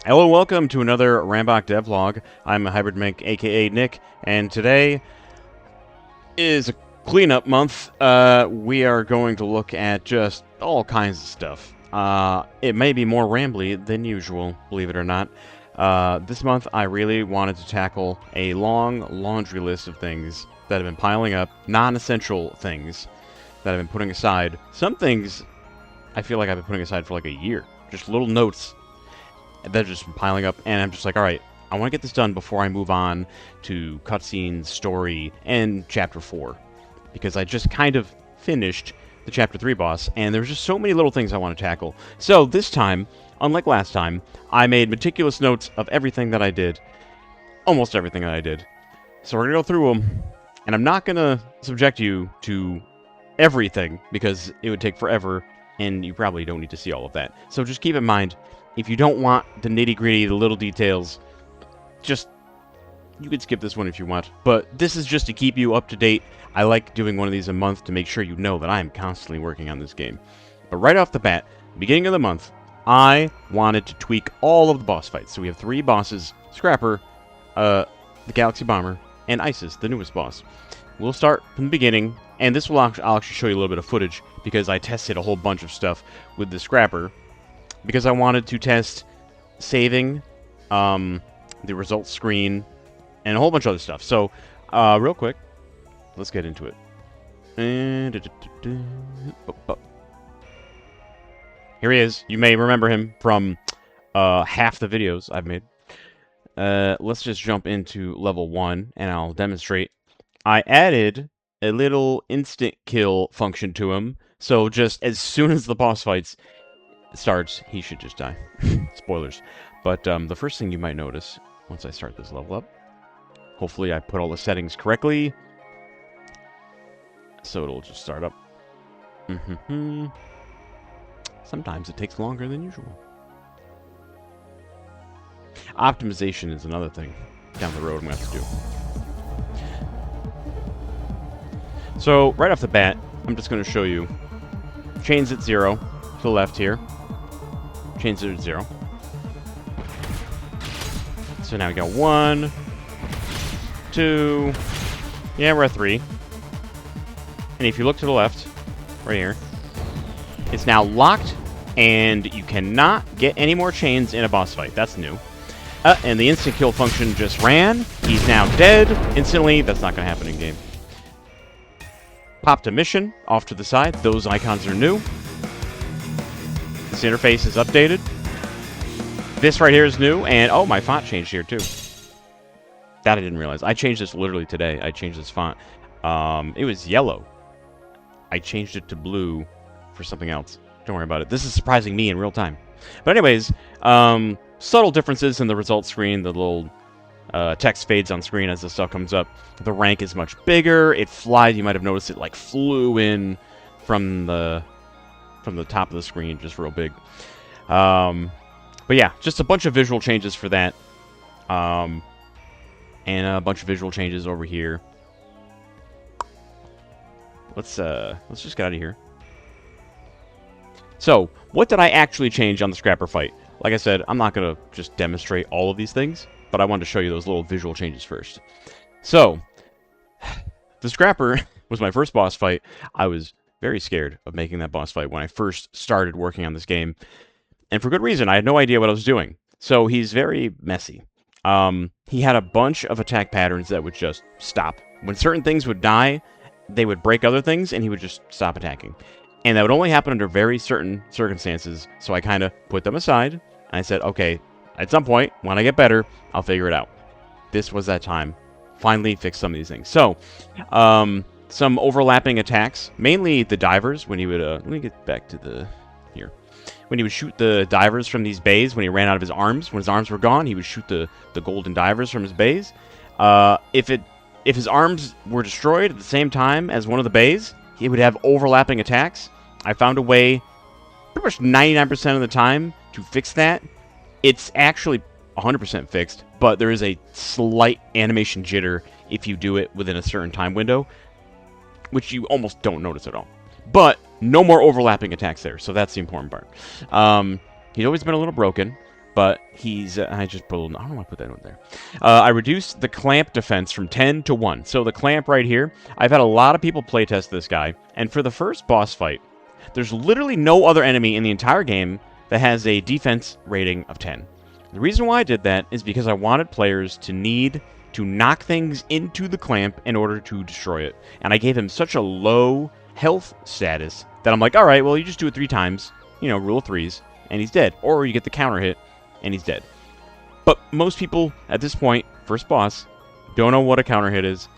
Hello and welcome to another RAMMBOCK Dev Log. I'm a Hybrid Mink, aka Nick, and today is a cleanup month. We are going to look at just all kinds of stuff. It may be more rambly than usual, believe it or not. This month I really wanted to tackle a long laundry list of things that have been piling up, non-essential things that I've been putting aside. Some things I feel like I've been putting aside for like a year. Just little notes that have just been piling up, and I'm just like, alright, I want to get this done before I move on to cutscenes, story, and Chapter 4. Because I just kind of finished the Chapter 3 boss, and there's just so many little things I want to tackle. So this time, unlike last time, I made meticulous notes of everything that I did. Almost everything that I did. So we're going to go through them, and I'm not going to subject you to everything, because it would take forever, and you probably don't need to see all of that. So just keep in mind, if you don't want the nitty-gritty, the little details, you could skip this one if you want. But this is just to keep you up to date. I like doing one of these a month to make sure you know that I am constantly working on this game. But right off the bat, beginning of the month, I wanted to tweak all of the boss fights. So we have 3 bosses: Scrapper, the Galaxy Bomber, and Isis, the newest boss. We'll start from the beginning, and this will I'll actually show you a little bit of footage, because I tested a whole bunch of stuff with the Scrapper, because I wanted to test saving, the results screen, and a whole bunch of other stuff. So, real quick, let's get into it. Here he is. You may remember him from half the videos I've made. Let's just jump into level 1, and I'll demonstrate. I added a little instant kill function to him, so just as soon as the boss fights starts, he should just die. Spoilers. But the first thing you might notice once I start this level up, hopefully I put all the settings correctly, so it'll just start up. Sometimes it takes longer than usual. Optimization is another thing down the road I'm going to have to do. So, right off the bat, I'm just going to show you chains at 0 to the left here. Chains at 0. So now we got 1, 2, yeah, we're at 3. And if you look to the left, right here, it's now locked, and you cannot get any more chains in a boss fight. That's new. And the instant kill function just ran. He's now dead instantly. That's not going to happen in game. Popped a mission off to the side. Those icons are new. This interface is updated. This right here is new, and oh, my font changed here too. That I didn't realize. I changed this literally today. I changed this font. It was yellow. I changed it to blue for something else. Don't worry about it. This is surprising me in real time. But anyways, subtle differences in the results screen. The little text fades on screen as the stuff comes up. The rank is much bigger. It flies. You might have noticed it like flew in from the top of the screen, just real big. But yeah, just a bunch of visual changes for that. And a bunch of visual changes over here. Let's just get out of here. So, what did I actually change on the Scrapper fight? Like I said, I'm not going to just demonstrate all of these things, but I wanted to show you those little visual changes first. So, the Scrapper was my first boss fight. I was very scared of making that boss fight when I first started working on this game. And for good reason. I had no idea what I was doing. So, he's very messy. He had a bunch of attack patterns that would just stop. When certain things would die, they would break other things, and he would just stop attacking. And that would only happen under very certain circumstances, so I kind of put them aside, and I said, okay, at some point, when I get better, I'll figure it out. This was that time. Finally fixed some of these things. So, some overlapping attacks, mainly the divers, when he would, let me get back to the, here. When he would shoot the divers from these bays, when he ran out of his arms, when his arms were gone, he would shoot the golden divers from his bays. If his arms were destroyed at the same time as one of the bays, he would have overlapping attacks. I found a way, pretty much 99% of the time, to fix that. It's actually 100% fixed, but there is a slight animation jitter if you do it within a certain time window, which you almost don't notice at all. But no more overlapping attacks there, so that's the important part. He's always been a little broken. but he's... I just put a little... I don't know why I put that note there. I reduced the clamp defense from 10 to 1. So the clamp right here, I've had a lot of people playtest this guy, and for the first boss fight, there's literally no other enemy in the entire game that has a defense rating of 10. The reason why I did that is because I wanted players to need to knock things into the clamp in order to destroy it. And I gave him such a low health status that I'm like, alright, well, you just do it 3 times, you know, rule of 3s, and he's dead. Or you get the counter hit, and he's dead. But most people, at this point, first boss, don't know what a counter hit is,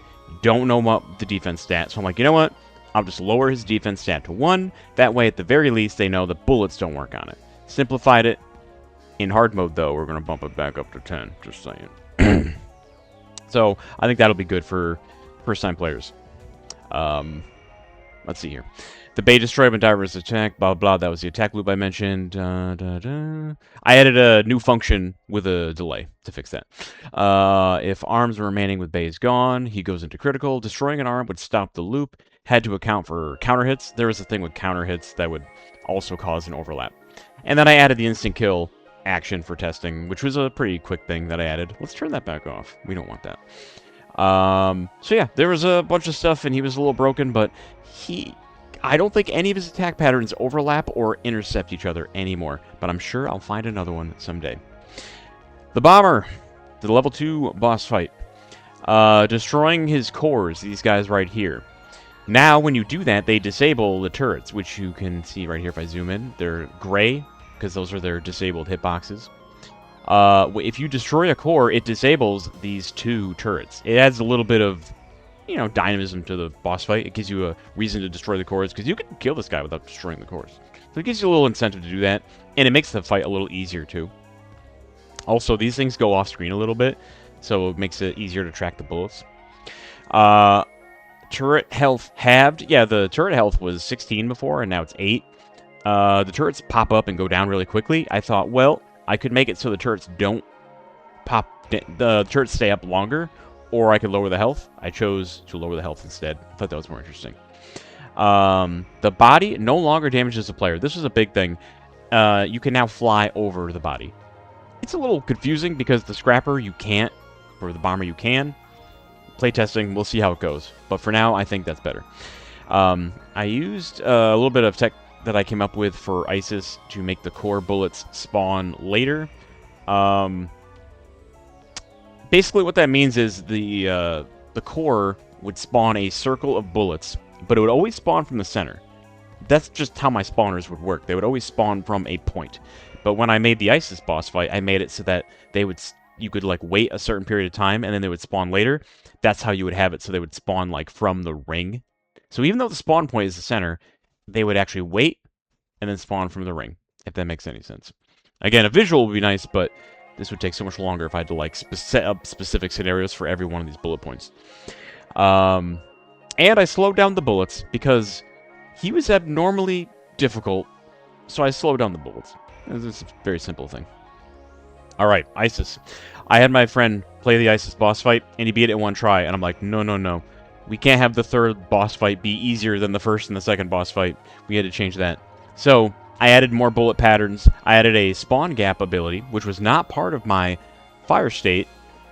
don't know what the defense stat. So I'm like, you know what? I'll just lower his defense stat to 1. That way, at the very least, they know the bullets don't work on it. Simplified it. In hard mode, though, we're going to bump it back up to 10. Just saying. So, I think that'll be good for first-time players. Let's see here. The Bay destroyed when divers attack, blah, blah. That was the attack loop I mentioned. I added a new function with a delay to fix that. If arms are remaining with Bay is gone, he goes into critical. Destroying an arm would stop the loop. Had to account for counter hits. There was a thing with counter hits that would also cause an overlap. And then I added the instant kill action for testing, which was a pretty quick thing that I added. Let's turn that back off. We don't want that. So yeah, there was a bunch of stuff, and he was a little broken, but I don't think any of his attack patterns overlap or intercept each other anymore, but I'm sure I'll find another one someday. The Bomber, the level 2 boss fight. Destroying his cores, these guys right here. Now, when you do that, they disable the turrets, which you can see right here if I zoom in. They're gray, because those are their disabled hitboxes. If you destroy a core, it disables these 2 turrets. It adds a little bit of, you know, dynamism to the boss fight. It gives you a reason to destroy the cores, because you can kill this guy without destroying the cores. So it gives you a little incentive to do that, and it makes the fight a little easier, too. Also, these things go off-screen a little bit, so it makes it easier to track the bullets. Turret health halved. Yeah, the turret health was 16 before, and now it's 8. The turrets pop up and go down really quickly. I thought, well, I could make it so the turrets don't pop... The turrets stay up longer, or I could lower the health. I chose to lower the health instead. I thought that was more interesting. The body no longer damages the player. This was a big thing. You can now fly over the body. It's a little confusing because the Scrapper you can't, or the Bomber you can. Playtesting, we'll see how it goes. But for now, I think that's better. I used a little bit of tech that I came up with for ISIS to make the core bullets spawn later. Basically what that means is the core would spawn a circle of bullets, but it would always spawn from the center. That's just how my spawners would work. They would always spawn from a point. But when I made the ISIS boss fight, I made it so that you could like wait a certain period of time and then they would spawn later. That's how you would have it, so they would spawn like from the ring. So even though the spawn point is the center, they would actually wait and then spawn from the ring, if that makes any sense. Again, a visual would be nice, but this would take so much longer if I had to like set up specific scenarios for every one of these bullet points. And I slowed down the bullets because he was abnormally difficult, so I slowed down the bullets. It's a very simple thing. Alright, ISIS. I had my friend play the ISIS boss fight, and he beat it in 1 try, and I'm like, no, no, no. We can't have the 3rd boss fight be easier than the 1st and the 2nd boss fight. We had to change that. So, I added more bullet patterns. I added a spawn gap ability, which was not part of my fire state.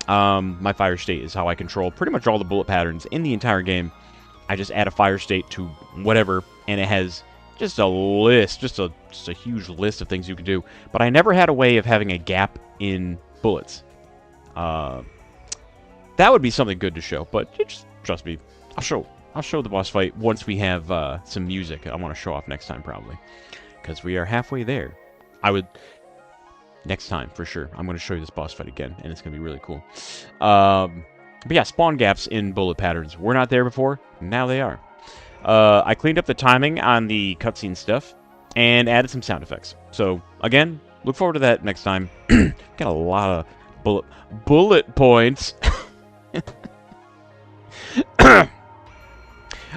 My fire state is how I control pretty much all the bullet patterns in the entire game. I just add a fire state to whatever, and it has just a list, just a huge list of things you can do. But I never had a way of having a gap in bullets. That would be something good to show, but just trust me, I'll show the boss fight once we have some music. I want to show off next time probably, because we are halfway there. Next time for sure. I'm going to show you this boss fight again, and it's going to be really cool. But yeah, spawn gaps in bullet patterns were not there before. Now they are. I cleaned up the timing on the cutscene stuff and added some sound effects. So again, look forward to that next time. Got a lot of bullet points.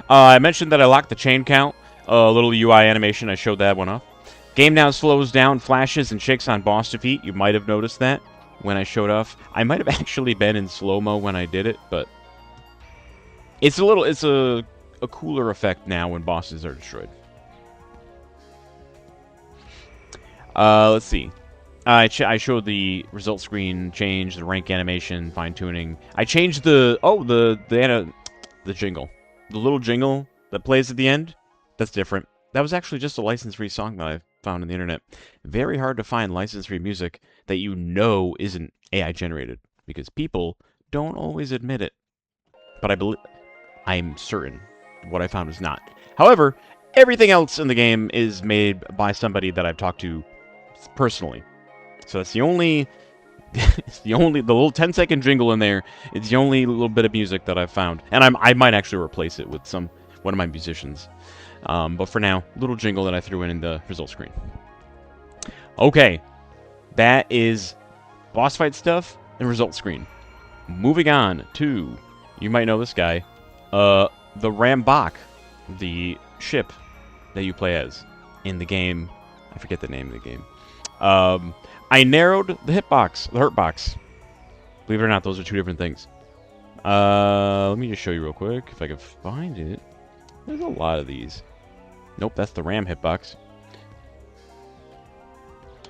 I mentioned that I locked the chain count. A little UI animation, I showed that one off. Game now slows down, flashes, and shakes on boss defeat. You might have noticed that when I showed off. I might have actually been in slow-mo when I did it, but it's a cooler effect now when bosses are destroyed. Let's see. I showed the result screen change, the rank animation, fine tuning. I changed the jingle, the little jingle that plays at the end. That's different. That was actually just a license-free song that I found on the internet. Very hard to find license-free music that you know isn't AI generated because people don't always admit it. But I'm certain what I found was not. However, everything else in the game is made by somebody that I've talked to personally. So that's the only, the little 10-second jingle in there is the only little bit of music that I've found, and I might actually replace it with one of my musicians. But for now, little jingle that I threw in the result screen. Okay, that is boss fight stuff and result screen. Moving on to, you might know this guy, the RAMMBOK, the ship that you play as in the game. I forget the name of the game. I narrowed the hurt box. Believe it or not, those are two different things. Let me just show you real quick if I can find it. There's a lot of these. Nope, that's the RAM hitbox.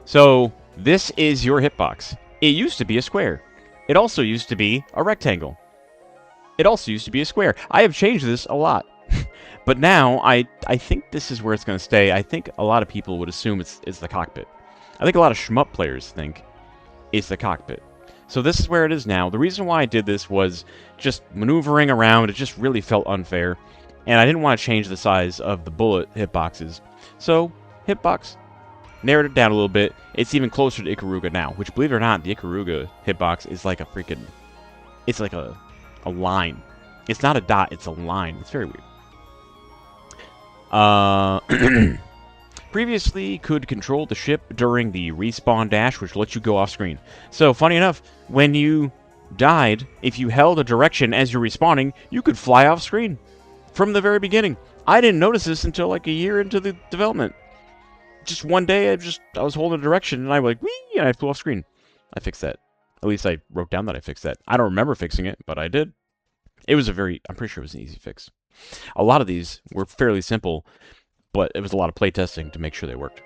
So this is your hitbox. It used to be a square. It also used to be a rectangle. It also used to be a square. I have changed this a lot. But now, I think this is where it's going to stay. I think a lot of people would assume it's the cockpit. I think a lot of shmup players think it's the cockpit. So this is where it is now. The reason why I did this was just maneuvering around. It just really felt unfair. And I didn't want to change the size of the bullet hitboxes. So, hitbox, narrowed it down a little bit. It's even closer to Ikaruga now. Which, believe it or not, the Ikaruga hitbox is like a freaking... It's like a line. It's not a dot, it's a line. It's very weird. Previously could control the ship during the respawn dash, which lets you go off screen. So, funny enough, when you died, if you held a direction as you're respawning, you could fly off screen from the very beginning. I didn't notice this until like a year into the development. Just one day, I was holding a direction and I was like, whee, and I flew off screen. I fixed that. At least I wrote down that I fixed that. I don't remember fixing it, but I did. It was I'm pretty sure it was an easy fix. A lot of these were fairly simple, but it was a lot of playtesting to make sure they worked.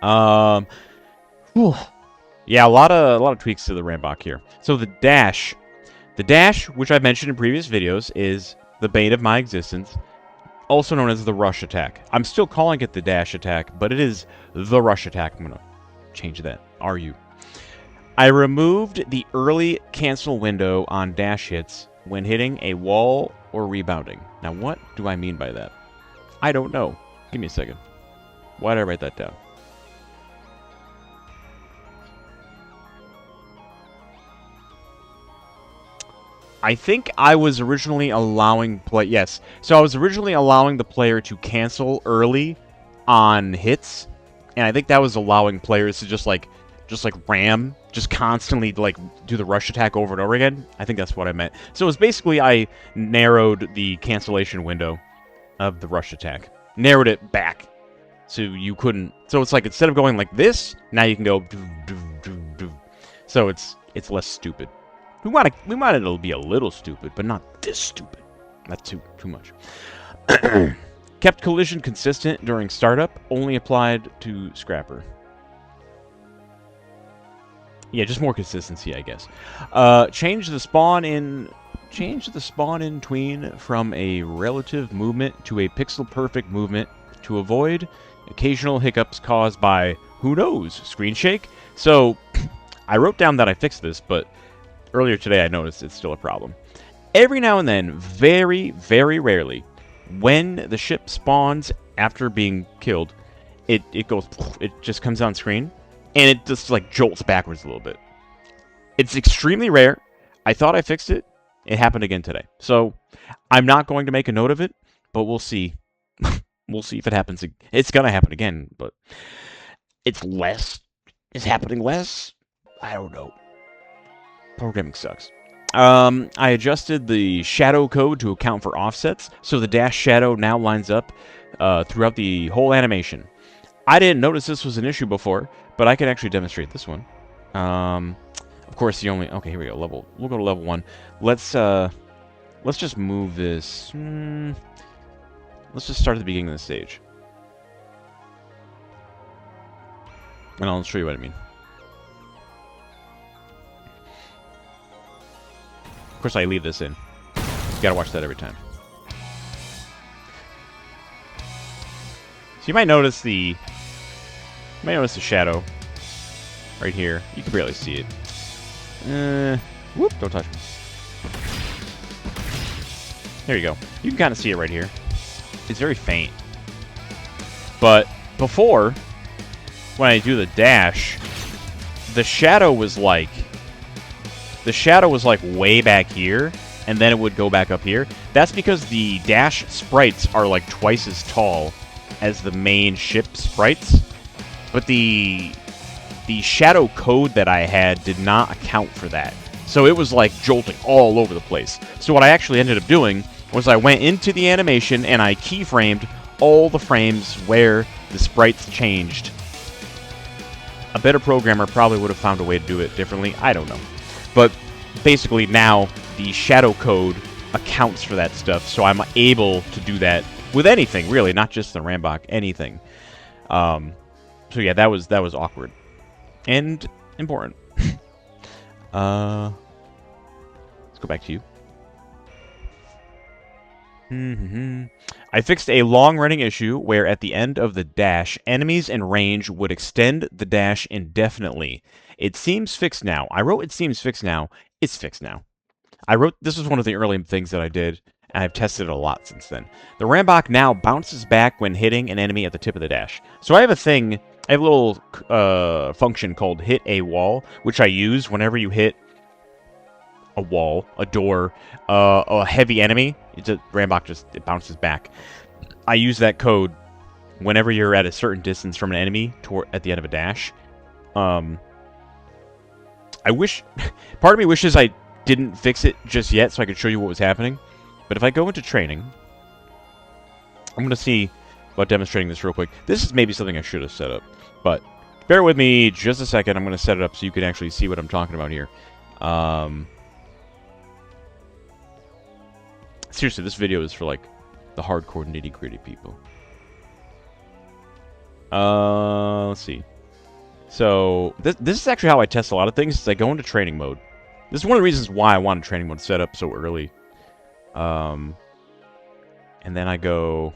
Yeah, a lot of tweaks to the RAMMBOK here. So the dash, which I've mentioned in previous videos, is the bane of my existence, also known as the rush attack. I'm still calling it the dash attack, but it is the rush attack. I'm gonna change that. RU. I removed the early cancel window on dash hits when hitting a wall or rebounding. Now, what do I mean by that? I don't know. Give me a second. Why did I write that down? I think I was originally allowing yes. So I was originally allowing the player to cancel early on hits, and I think that was allowing players to just ram, just constantly like do the rush attack over and over again. I think that's what I meant. So it was basically I narrowed the cancellation window of the rush attack, narrowed it back, so you couldn't. So it's like instead of going like this, now you can go. So it's less stupid. We want it to be a little stupid, but not this stupid. That's too much. Kept collision consistent during startup. Only applied to Scrapper. Yeah, just more consistency, I guess. Change the spawn in tween from a relative movement to a pixel perfect movement to avoid occasional hiccups caused by who knows screen shake. So I wrote down that I fixed this, but earlier today I noticed it's still a problem. Every now and then, very, very rarely, when the ship spawns after being killed, it just comes on screen, and it just like jolts backwards a little bit. It's extremely rare. I thought I fixed it. It happened again today. So I'm not going to make a note of it, but we'll see. We'll see if it happens. It's going to happen again, but it's happening less. I don't know. Programming sucks. I adjusted the shadow code to account for offsets, so the dash shadow now lines up throughout the whole animation. I didn't notice this was an issue before, but I can actually demonstrate this one. Of course, okay, here we go. We'll go to level 1. Let's just move this. Let's just start at the beginning of the stage. And I'll show you what I mean. Of course, I leave this in. You gotta watch that every time. So you might notice the shadow right here. You can barely see it. Whoop! Don't touch me. There you go. You can kind of see it right here. It's very faint. But before, when I do the dash, the shadow was like way back here, and then it would go back up here. That's because the dash sprites are like twice as tall as the main ship sprites, but the shadow code that I had did not account for that. So it was like jolting all over the place. So what I actually ended up doing was I went into the animation and I keyframed all the frames where the sprites changed. A better programmer probably would have found a way to do it differently. I don't know. But basically now the shadow code accounts for that stuff, so I'm able to do that with anything, really, not just the RAMMBOK, anything. So yeah, that was awkward. And important. Let's go back to you. I fixed a long-running issue where at the end of the dash, enemies in range would extend the dash indefinitely. It seems fixed now. I wrote it seems fixed now. It's fixed now. This was one of the early things that I did, and I've tested it a lot since then. The RAMMBOK now bounces back when hitting an enemy at the tip of the dash. So I have a little function called hit a wall, which I use whenever you hit a wall, a door, a heavy enemy. RAMMBOK it bounces back. I use that code whenever you're at a certain distance from an enemy at the end of a dash. I wish, part of me wishes I didn't fix it just yet so I could show you what was happening. But if I go into training, I'm going to see about demonstrating this real quick. This is maybe something I should have set up, but bear with me just a second. I'm going to set it up so you can actually see what I'm talking about here. Seriously, this video is for like the hardcore nitty-gritty people. Let's see. So this is actually how I test a lot of things. Is I go into training mode. This is one of the reasons why I wanted training mode set up so early. And then I go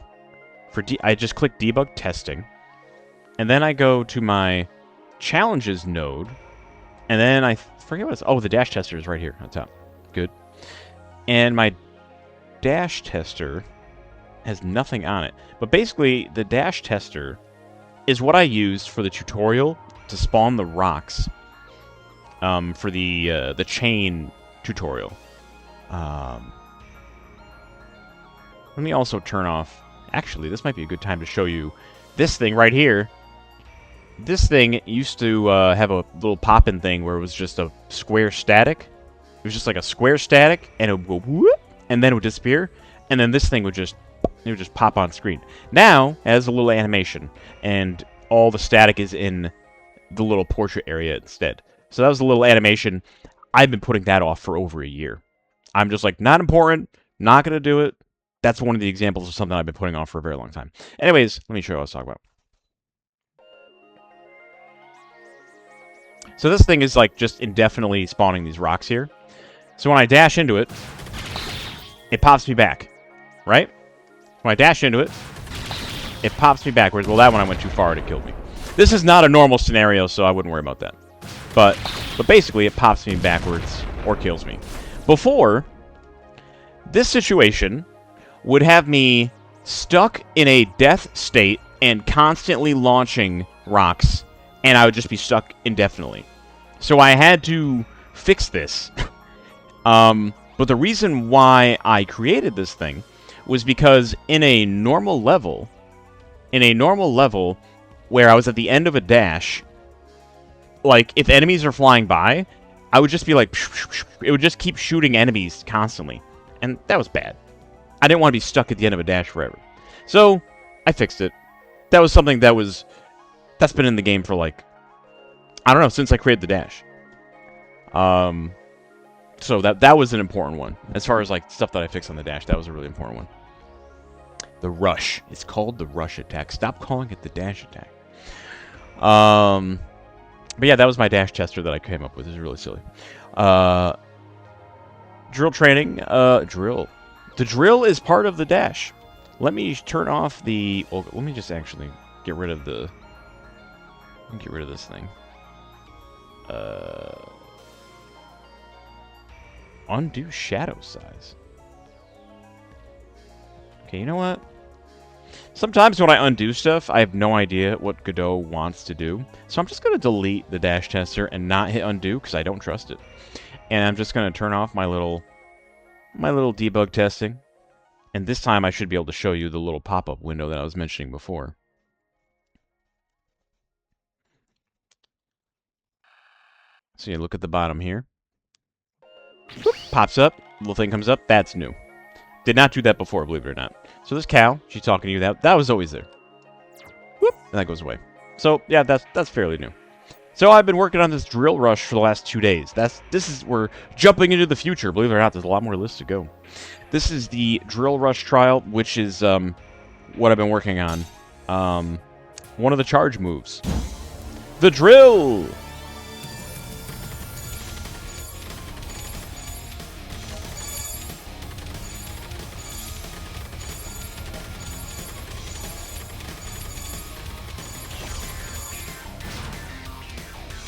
for I just click debug testing, and then I go to my challenges node, and then I forget what it's. Oh, the dash tester is right here on top. Good. And my dash tester has nothing on it, but basically the dash tester is what I used for the tutorial to spawn the rocks for the chain tutorial. Let me also turn off... Actually, this might be a good time to show you this thing right here. This thing used to have a little pop-in thing where it was just a square static. It was just like a square static, and it would go whoop, and then it would disappear, and then this thing would just pop on screen. Now, it has a little animation, and all the static is in the little portrait area instead. So that was a little animation. I've been putting that off for over a year. I'm just like, not important, not going to do it. That's one of the examples of something I've been putting off for a very long time. Anyways, let me show you what I was talking about. So this thing is like just indefinitely spawning these rocks here. So when I dash into it, it pops me back, right? When I dash into it, it pops me backwards. Well, that one I went too far and it killed me. This is not a normal scenario, so I wouldn't worry about that. But basically, it pops me backwards or kills me. Before, this situation would have me stuck in a death state and constantly launching rocks, and I would just be stuck indefinitely. So I had to fix this. But the reason why I created this thing was because in a normal level where I was at the end of a dash, like, if enemies are flying by, I would just be like, it would just keep shooting enemies constantly. And that was bad. I didn't want to be stuck at the end of a dash forever. So, I fixed it. That was something that's been in the game for, like, I don't know, since I created the dash. So that was an important one. As far as, like, stuff that I fixed on the dash, that was a really important one. The rush. It's called the rush attack. Stop calling it the dash attack. But yeah, that was my dash tester that I came up with. It was really silly. Uh, drill training. Drill. The drill is part of the dash. Let me turn off the... Well, let me just actually get rid of the... Get rid of this thing. Undo shadow size. Okay, you know what? Sometimes when I undo stuff, I have no idea what Godot wants to do. So I'm just going to delete the dash tester and not hit undo because I don't trust it. And I'm just going to turn off my little debug testing. And this time I should be able to show you the little pop-up window that I was mentioning before. So you look at the bottom here. Whoop, pops up, little thing comes up, that's new. Did not do that before, believe it or not. So this cow, she's talking to you, that was always there. Whoop, and that goes away. So yeah, that's fairly new. So I've been working on this drill rush for the last 2 days. We're jumping into the future. Believe it or not, there's a lot more lists to go. This is the drill rush trial, which is what I've been working on. One of the charge moves. The drill!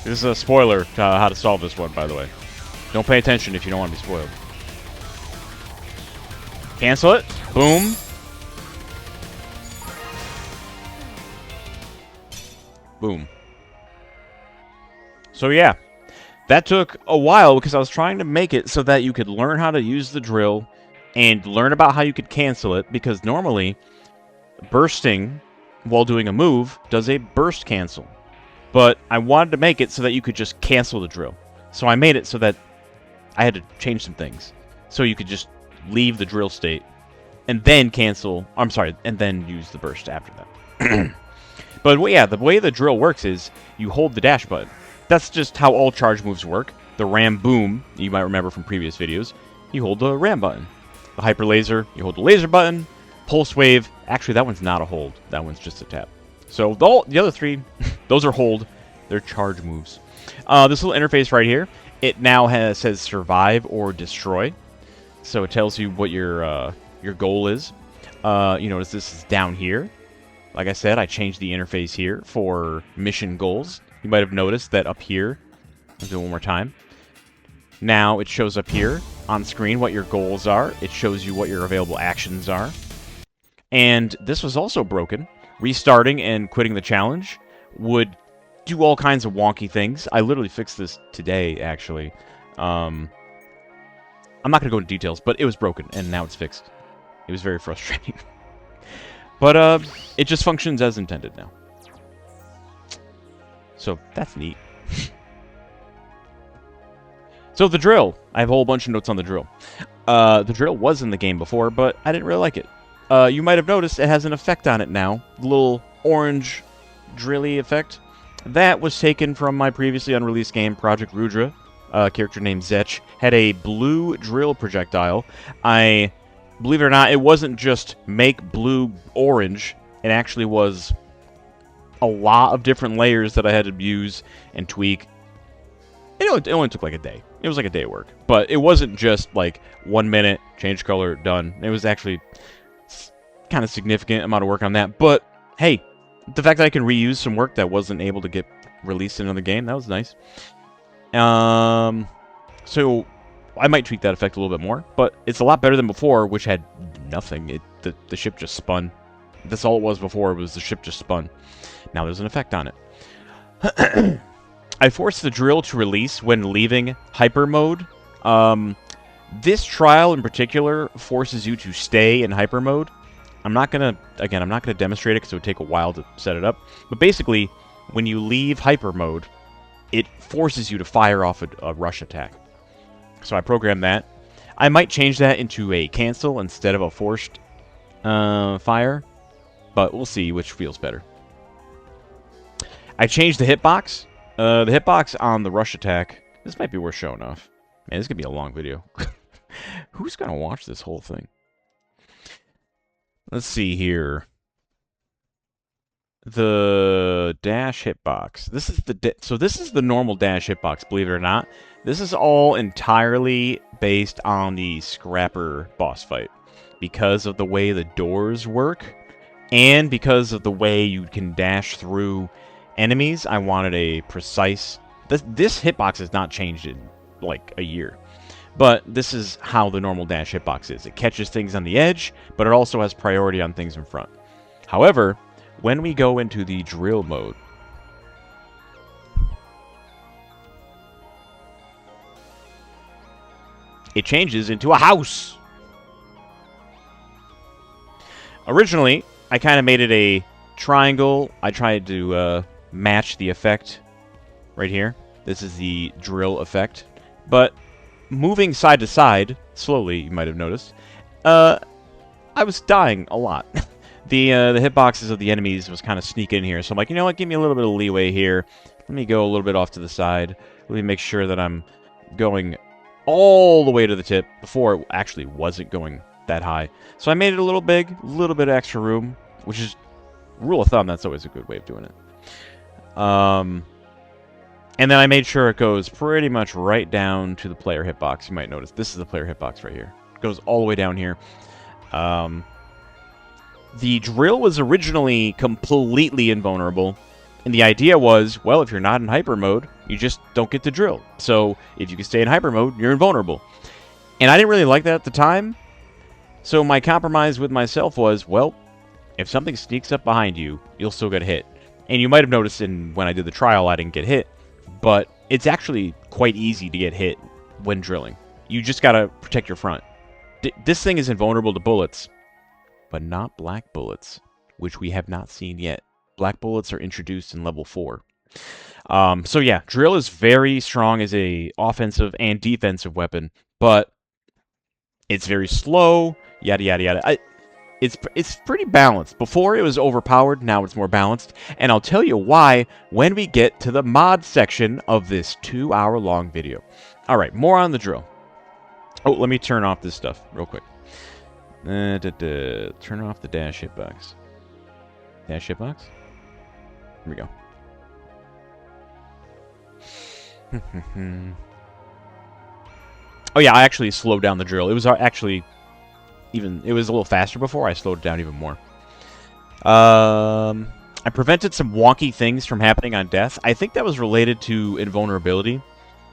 This is a spoiler to how to solve this one, by the way. Don't pay attention if you don't want to be spoiled. Cancel it. Boom. Boom. So yeah, that took a while because I was trying to make it so that you could learn how to use the drill and learn about how you could cancel it, because normally bursting while doing a move does a burst cancel. But I wanted to make it so that you could just cancel the drill. So I made it so that I had to change some things. So you could just leave the drill state and then cancel... I'm sorry, and then use the burst after that. But yeah, the way the drill works is you hold the dash button. That's just how all charge moves work. The ram boom, you might remember from previous videos, you hold the ram button. The hyper laser, you hold the laser button. Pulse wave, actually that one's not a hold. That one's just a tap. So the other three, those are hold. They're charge moves. This little interface right here, it now says survive or destroy. So it tells you what your goal is. You notice this is down here. Like I said, I changed the interface here for mission goals. You might have noticed that up here, I'll do it one more time. Now it shows up here on screen what your goals are. It shows you what your available actions are. And this was also broken. Restarting and quitting the challenge would do all kinds of wonky things. I literally fixed this today, actually. I'm not going to go into details, but it was broken, and now it's fixed. It was very frustrating. But it just functions as intended now. So that's neat. So the drill. I have a whole bunch of notes on the drill. The drill was in the game before, but I didn't really like it. You might have noticed it has an effect on it now. The little orange drilly effect. That was taken from my previously unreleased game, Project Rudra. A character named Zetch had a blue drill projectile. Believe it or not, it wasn't just make blue orange. It actually was a lot of different layers that I had to use and tweak. It only took like a day. It was like a day of work. But it wasn't just like 1 minute, change color, done. It was actually kind of significant amount of work on that. But hey, the fact that I can reuse some work that wasn't able to get released in another game, that was nice. So I might tweak that effect a little bit more, but it's a lot better than before, which had nothing. The ship just spun. That's all it was before, was the ship just spun. Now there's an effect on it. I forced the drill to release when leaving hyper mode. This trial in particular forces you to stay in hyper mode. I'm not gonna demonstrate it because it would take a while to set it up. But basically, when you leave hyper mode, it forces you to fire off a rush attack. So I programmed that. I might change that into a cancel instead of a forced fire, but we'll see which feels better. I changed the hitbox. The hitbox on the rush attack. This might be worth showing off. Man, this could be a long video. Who's gonna watch this whole thing? Let's see here. the dash hitbox. This is so this is the normal dash hitbox, believe it or not. This is all entirely based on the Scrapper boss fight because of the way the doors work and because of the way you can dash through enemies. I wanted a precise... This hitbox has not changed in like a year. But this is how the normal dash hitbox is. It catches things on the edge, but it also has priority on things in front. However, when we go into the drill mode, it changes into a house. Originally, I kind of made it a triangle. I tried to match the effect right here. This is the drill effect. But moving side to side, slowly, you might have noticed, I was dying a lot. The hitboxes of the enemies was kind of sneaking in here. So I'm like, you know what, give me a little bit of leeway here. Let me go a little bit off to the side. Let me make sure that I'm going all the way to the tip. Before it actually wasn't going that high. So I made it a little big, a little bit of extra room, which is, rule of thumb, that's always a good way of doing it. And then I made sure it goes pretty much right down to the player hitbox. You might notice this is the player hitbox right here. It goes all the way down here. The drill was originally completely invulnerable, and the idea was, well, if you're not in hyper mode, you just don't get to drill. So if you can stay in hyper mode, you're invulnerable. And I didn't really like that at the time, so my compromise with myself was, well, if something sneaks up behind you, you'll still get hit. And you might have noticed when I did the trial, I didn't get hit, but it's actually quite easy to get hit when drilling. You just gotta protect your front. This thing is invulnerable to bullets, but not black bullets, which we have not seen yet. Black bullets are introduced in level 4. So yeah, drill is very strong as a offensive and defensive weapon, but it's very slow, yada yada yada. It's pretty balanced. Before it was overpowered, now it's more balanced, and I'll tell you why when we get to the mod section of this 2-hour-long video. Alright, more on the drill. Oh, let me turn off this stuff real quick. Turn off the dash hitbox. Dash hitbox? Here we go. Oh yeah, I actually slowed down the drill. It was actually it was a little faster before. I slowed it down even more. I prevented some wonky things from happening on death. I think that was related to invulnerability.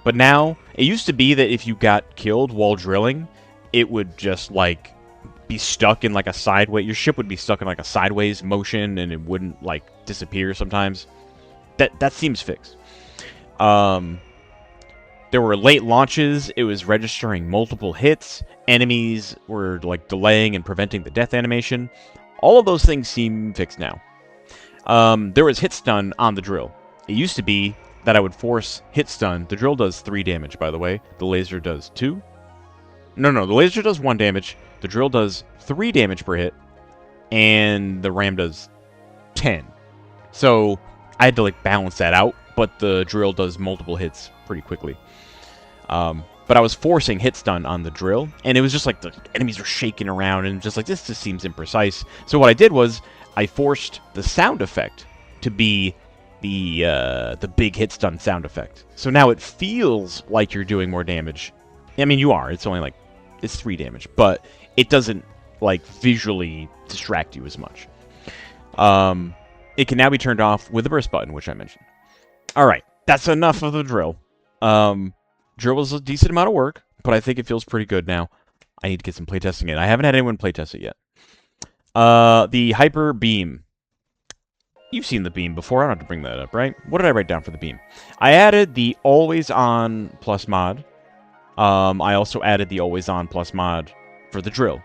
But now, it used to be that if you got killed while drilling, it would just, like, be stuck in, like, a sideways... Your ship would be stuck in, like, a sideways motion, and it wouldn't, like, disappear sometimes. That seems fixed. There were late launches. It was registering multiple hits. Enemies were, like, delaying and preventing the death animation. All of those things seem fixed now. There was hit stun on the drill. It used to be that I would force hit stun. The drill does 3 damage, by the way. The laser does 2. No, the laser does 1 damage. The drill does 3 damage per hit. And the ram does 10. So I had to, like, balance that out. But the drill does multiple hits pretty quickly. But I was forcing hit stun on the drill. And it was just like the enemies were shaking around. And just like, this just seems imprecise. So what I did was I forced the sound effect to be the big hit stun sound effect. So now it feels like you're doing more damage. I mean, you are. It's only like, it's 3 damage. But it doesn't, like, visually distract you as much. It can now be turned off with the burst button, which I mentioned. Alright, that's enough of the drill. Drill was a decent amount of work, but I think it feels pretty good now. I need to get some playtesting in. I haven't had anyone playtest it yet. The hyper beam. You've seen the beam before. I don't have to bring that up, right? What did I write down for the beam? I added the always on plus mod. I also added the always on plus mod for the drill.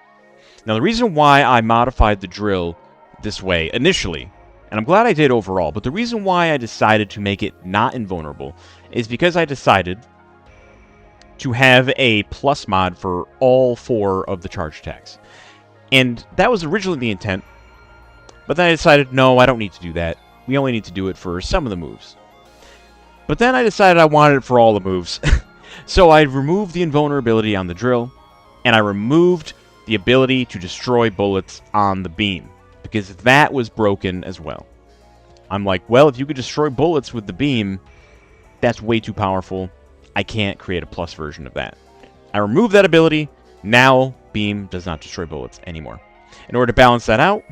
Now, the reason why I modified the drill this way initially, and I'm glad I did overall, but the reason why I decided to make it not invulnerable is because I decided to have a plus mod for all 4 of the charge attacks. And that was originally the intent, but then I decided, no, I don't need to do that. We only need to do it for some of the moves. But then I decided I wanted it for all the moves. So I removed the invulnerability on the drill, and I removed the ability to destroy bullets on the beam, because that was broken as well. I'm like, well, if you could destroy bullets with the beam, that's way too powerful. I can't create a plus version of that. I removed that ability. Now, beam does not destroy bullets anymore. In order to balance that out,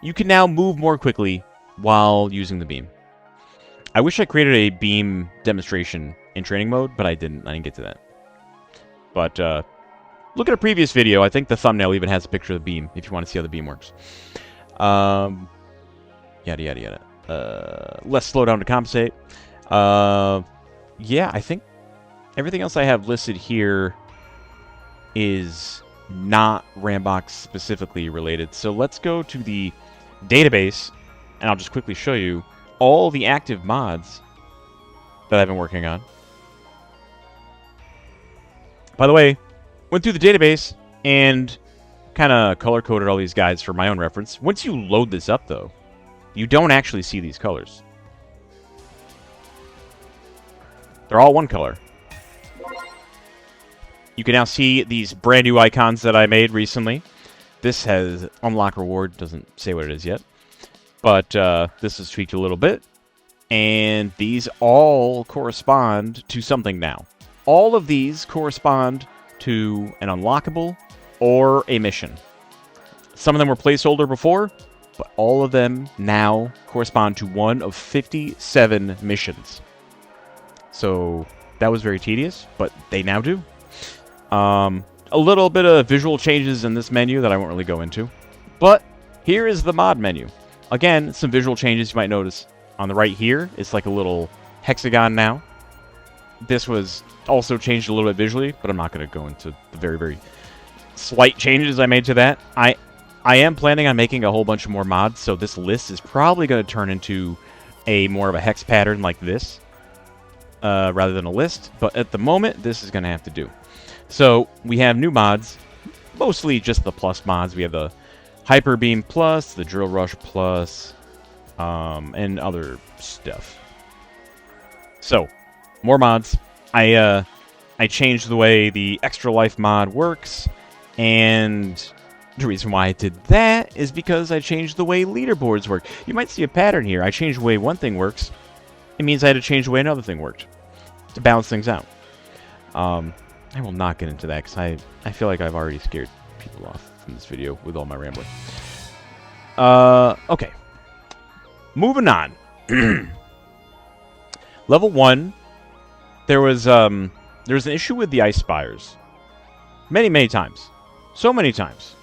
you can now move more quickly while using the beam. I wish I created a beam demonstration in training mode, but I didn't. I didn't get to that. But look at a previous video. I think the thumbnail even has a picture of the beam if you want to see how the beam works. Yada, yada, yada. Less slowdown to compensate. Yeah, I think everything else I have listed here is not RAMMBOK specifically related. So let's go to the database, and I'll just quickly show you all the active mods that I've been working on. By the way, went through the database and kind of color-coded all these guys for my own reference. Once you load this up, though, you don't actually see these colors. They're all one color. You can now see these brand new icons that I made recently. This has unlock reward, doesn't say what it is yet. But this is tweaked a little bit. And these all correspond to something now. All of these correspond to an unlockable or a mission. Some of them were placeholder before, but all of them now correspond to one of 57 missions. So that was very tedious, but they now do. A little bit of visual changes in this menu that I won't really go into. But here is the mod menu. Again, some visual changes you might notice. On the right here, it's like a little hexagon now. This was also changed a little bit visually, but I'm not going to go into the very, very slight changes I made to that. I am planning on making a whole bunch of more mods, so this list is probably going to turn into a more of a hex pattern like this, rather than a list. But at the moment, this is going to have to do. So we have new mods, mostly just the plus mods. We have the Hyper Beam Plus, the Drill Rush Plus, and other stuff. So, more mods. I changed the way the Extra Life mod works, and the reason why I did that is because I changed the way leaderboards work. You might see a pattern here. I changed the way one thing works. It means I had to change the way another thing worked to balance things out. I will not get into that because I feel like I've already scared people off from this video with all my rambling. Okay. Moving on. Level 1, there was an issue with the ice spires. Many, many times. So many times.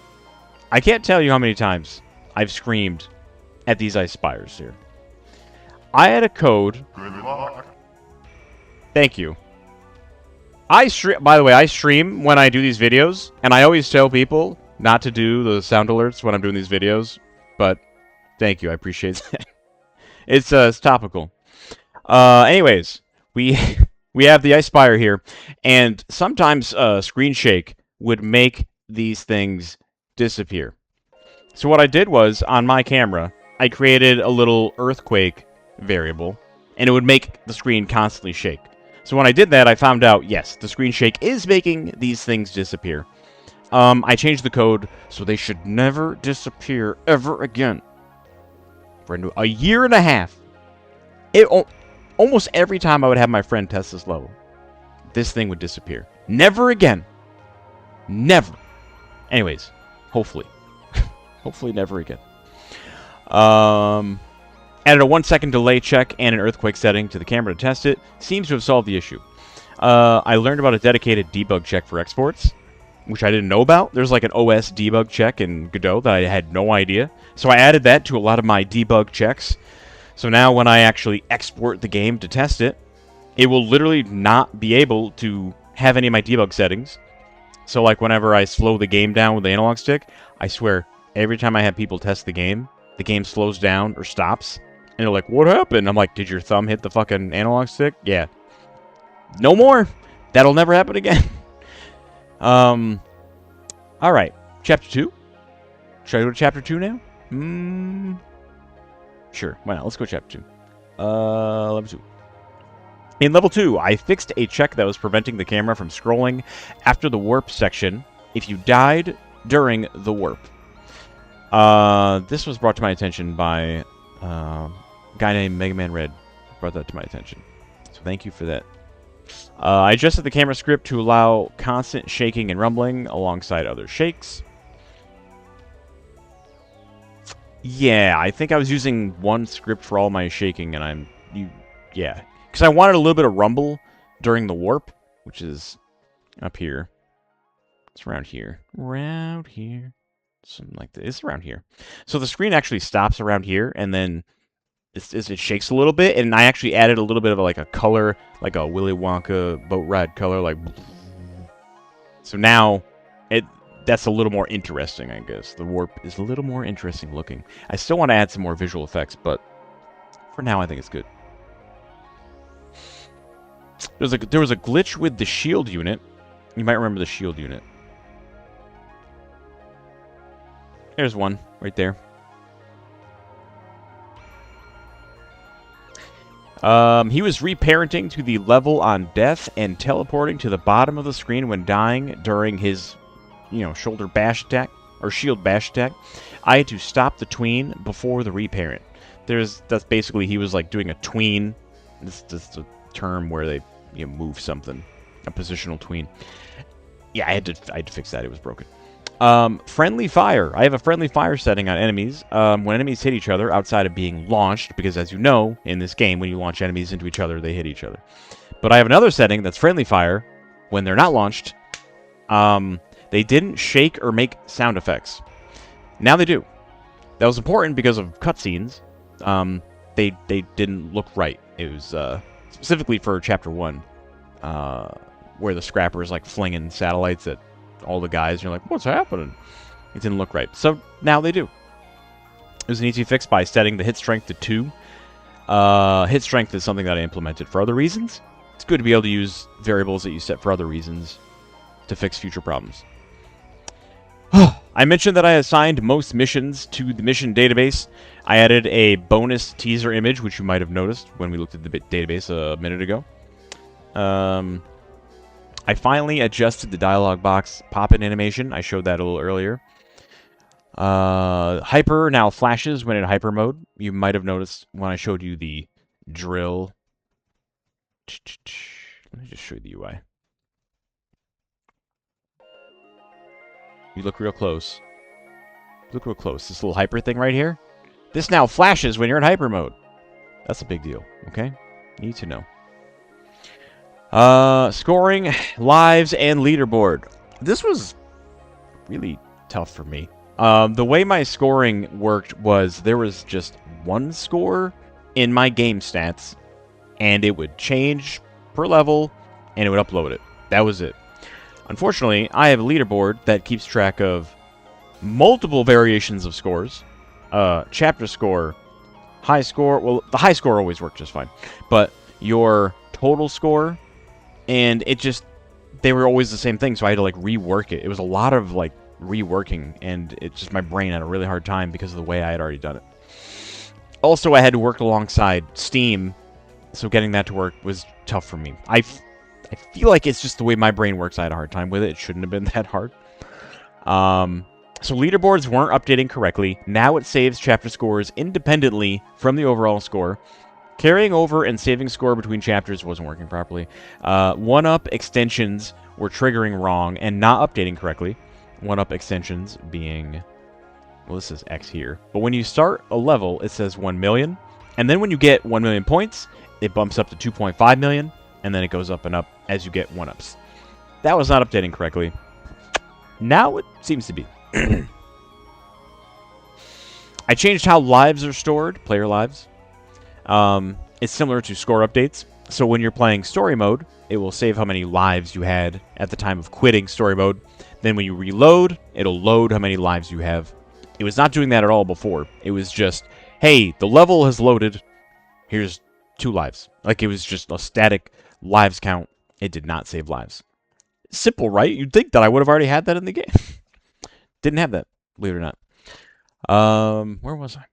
I can't tell you how many times I've screamed at these ice spires here. I had a code. Good luck. Thank you. By the way, I stream when I do these videos, and I always tell people not to do the sound alerts when I'm doing these videos, but thank you, I appreciate that. It's topical. Anyways, we have the ice spire here, and sometimes screen shake would make these things disappear. So what I did was, on my camera, I created a little earthquake variable, and it would make the screen constantly shake. So when I did that, I found out, yes, the screen shake is making these things disappear. I changed the code, so they should never disappear ever again. For a year and a half. Almost every time I would have my friend test this level, this thing would disappear. Never again. Never. Anyways, hopefully. Hopefully never again. Added a 1-second delay check and an earthquake setting to the camera to test it. Seems to have solved the issue. I learned about a dedicated debug check for exports, which I didn't know about. There's like an OS debug check in Godot that I had no idea. So I added that to a lot of my debug checks. So now when I actually export the game to test it, it will literally not be able to have any of my debug settings. So like whenever I slow the game down with the analog stick, I swear, every time I have people test the game slows down or stops. And they're like, what happened? I'm like, did your thumb hit the fucking analog stick? Yeah. No more. That'll never happen again. Alright. Chapter 2? Should I go to Chapter 2 now? Sure. Why not? Let's go to Chapter 2. Level 2. In Level 2, I fixed a check that was preventing the camera from scrolling after the warp section if you died during the warp. This was brought to my attention by A guy named Mega Man Red brought that to my attention. So thank you for that. I adjusted the camera script to allow constant shaking and rumbling alongside other shakes. Yeah, I think I was using one script for all my shaking, and yeah. Because I wanted a little bit of rumble during the warp, which is up here. It's around here. Around here. Something like this. It's around here. So the screen actually stops around here, and then it shakes a little bit, and I actually added a little bit of like a color, like a Willy Wonka boat ride color, like. So now, that's a little more interesting, I guess. The warp is a little more interesting looking. I still want to add some more visual effects, but for now, I think it's good. There was a glitch with the shield unit. You might remember the shield unit. There's one right there. He was reparenting to the level on death and teleporting to the bottom of the screen when dying during his, shoulder bash attack or shield bash attack. I had to stop the tween before the reparent. That's basically he was like doing a tween. This is a term where they move something, a positional tween. Yeah, I had to fix that. It was broken. Friendly fire. I have a friendly fire setting on enemies when enemies hit each other outside of being launched, because as you know, in this game, when you launch enemies into each other, they hit each other. But I have another setting that's friendly fire when they're not launched. They didn't shake or make sound effects. Now they do. That was important because of cutscenes. They didn't look right. It was specifically for Chapter 1, where the scrapper is like flinging satellites at all the guys, and you're like, what's happening? It didn't look right. So now they do. It was an easy fix by setting the hit strength to 2. Hit strength is something that I implemented for other reasons. It's good to be able to use variables that you set for other reasons to fix future problems. I mentioned that I assigned most missions to the mission database. I added a bonus teaser image, which you might have noticed when we looked at the database a minute ago. I finally adjusted the dialog box pop-in animation. I showed that a little earlier. Hyper now flashes when in hyper mode. You might have noticed when I showed you the drill. Let me just show you the UI. You look real close. Look real close. This little hyper thing right here. This now flashes when you're in hyper mode. That's a big deal, okay? You need to know. Scoring, lives, and leaderboard. This was really tough for me. The way my scoring worked was there was just one score in my game stats, and it would change per level, and it would upload it. That was it. Unfortunately, I have a leaderboard that keeps track of multiple variations of scores. Chapter score, high score. Well, the high score always worked just fine. But your total score, and they were always the same thing, so I had to, rework it. It was a lot of, reworking, and it just, my brain had a really hard time because of the way I had already done it. Also, I had to work alongside Steam, so getting that to work was tough for me. I feel like it's just the way my brain works. I had a hard time with it. It shouldn't have been that hard. So leaderboards weren't updating correctly. Now it saves chapter scores independently from the overall score. Carrying over and saving score between chapters wasn't working properly. 1-up extensions were triggering wrong and not updating correctly. 1-up extensions being... Well, this is X here. But when you start a level, it says 1 million. And then when you get 1 million points, it bumps up to 2.5 million. And then it goes up and up as you get 1-ups. That was not updating correctly. Now it seems to be. I changed how lives are stored, player lives. It's similar to score updates. So when you're playing story mode, it will save how many lives you had at the time of quitting story mode. Then when you reload, it'll load how many lives you have. It was not doing that at all before. It was just, hey, the level has loaded. Here's 2 lives. It was just a static lives count. It did not save lives. Simple, right? You'd think that I would have already had that in the game. Didn't have that, believe it or not. Where was I?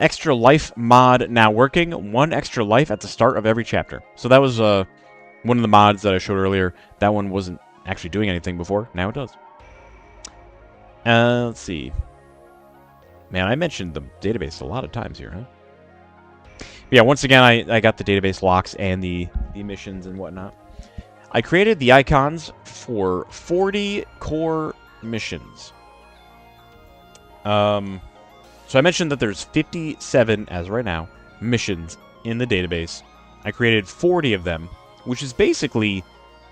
Extra life mod now working. 1 extra life at the start of every chapter. So that was one of the mods that I showed earlier. That one wasn't actually doing anything before. Now it does. Let's see. Man, I mentioned the database a lot of times here, huh? Yeah, once again, I got the database locks and the missions and whatnot. I created the icons for 40 core missions. So I mentioned that there's 57, as right now, missions in the database. I created 40 of them, which is basically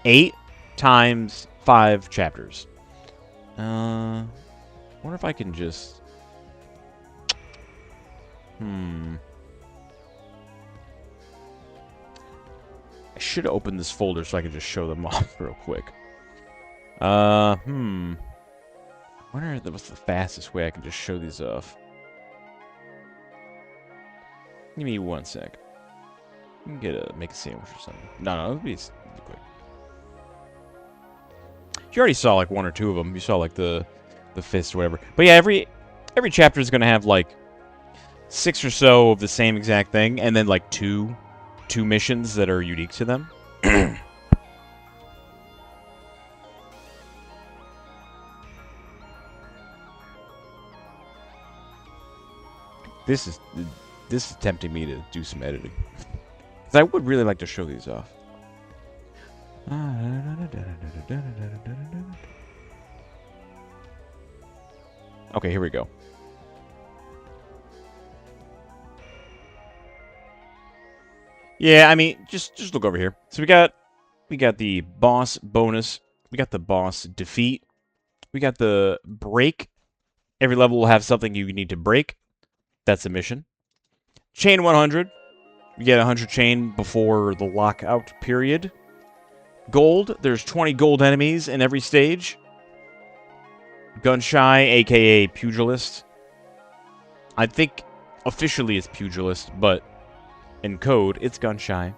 8 times 5 chapters. Wonder if I can just... I should have opened this folder so I could just show them off real quick. Wonder what's the fastest way I can just show these off. Give me 1 sec. You can make a sandwich or something. No, it'll be quick. You already saw like 1 or 2 of them. You saw like the fist or whatever. But yeah, every chapter is gonna have like 6 or so of the same exact thing, and then like two missions that are unique to them. This is tempting me to do some editing. Because I would really like to show these off. Okay, here we go. Yeah, I mean, just look over here. So we got the boss bonus. We got the boss defeat. We got the break. Every level will have something you need to break. That's a mission. Chain 100. You get 100 chain before the lockout period. Gold. There's 20 gold enemies in every stage. Gunshy, aka Pugilist. I think officially it's Pugilist, but in code, it's Gunshy.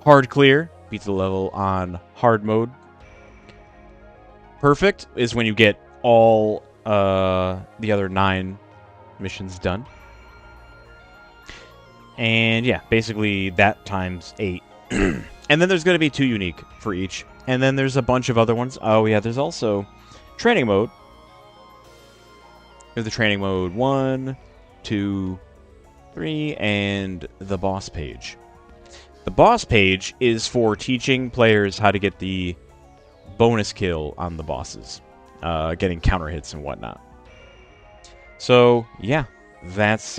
Hard clear. Beats the level on hard mode. Perfect is when you get all the other 9 missions done. And yeah, basically that times 8. And then there's going to be 2 unique for each. And then there's a bunch of other ones. Oh yeah, there's also training mode. There's the training mode 1, 2, 3, and the boss page. The boss page is for teaching players how to get the bonus kill on the bosses. Getting counter hits and whatnot. So, yeah. That's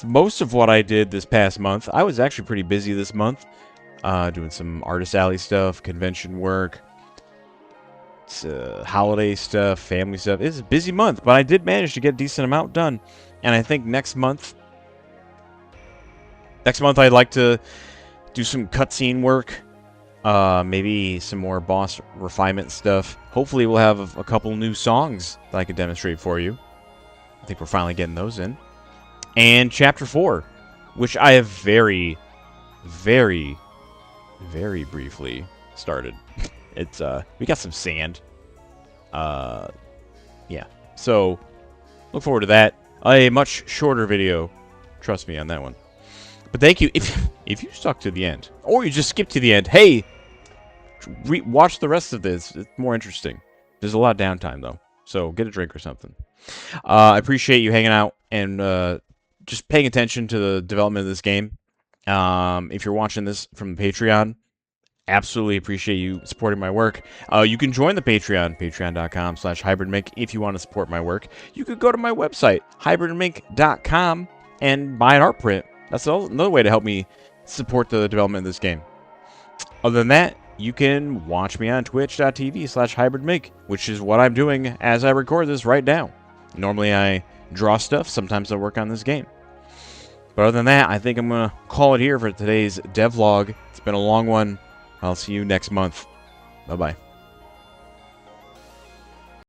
most of what I did this past month. I was actually pretty busy this month. Doing some Artist Alley stuff, convention work, holiday stuff, family stuff. It's a busy month, but I did manage to get a decent amount done. And I think next month I'd like to do some cutscene work. Maybe some more boss refinement stuff. Hopefully we'll have a couple new songs that I could demonstrate for you. I think we're finally getting those in. And Chapter 4, which I have very, very, very briefly started. It's, we got some sand. Yeah. So, look forward to that. A much shorter video. Trust me on that one. But thank you. If you stuck to the end, or you just skipped to the end, hey, watch the rest of this. It's more interesting. There's a lot of downtime, though. So get a drink or something. I appreciate you hanging out and just paying attention to the development of this game. If you're watching this from Patreon, absolutely appreciate you supporting my work. You can join the Patreon, patreon.com/hybridmink, if you want to support my work. You could go to my website, hybridmink.com, and buy an art print. That's another way to help me support the development of this game. Other than that, you can watch me on twitch.tv/hybridmink, which is what I'm doing as I record this right now. Normally I draw stuff, sometimes I work on this game. But other than that, I think I'm going to call it here for today's devlog. It's been a long one. I'll see you next month. Bye-bye.